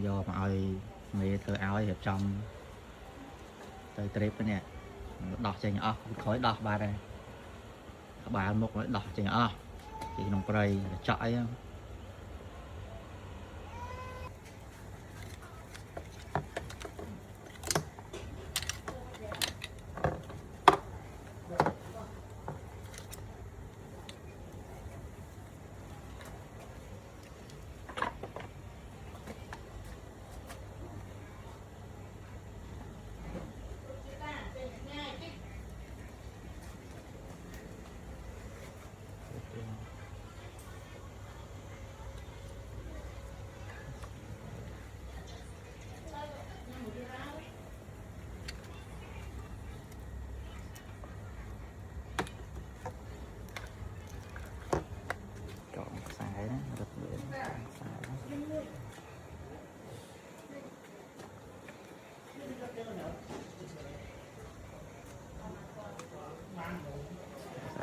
do mà ai mẹ thơ áo hiệp trong tới trip nè đọc trên nhỏ khói đọc ba đây bà một cái đọc trên nhỏ chỉ nông cây chạy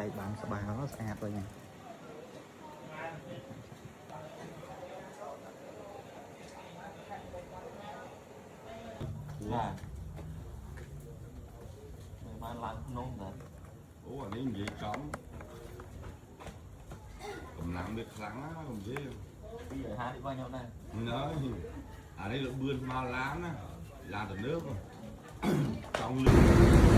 đây bạn sẽ bài nó sẽ rồi nha là mai làm nông rồi ủa anh ấy gì trống cầm nặng được lắng á không chứ bây giờ hai đi bao nhiêu này nói anh ấy là bươn mau láng á làm từ nước trong lưng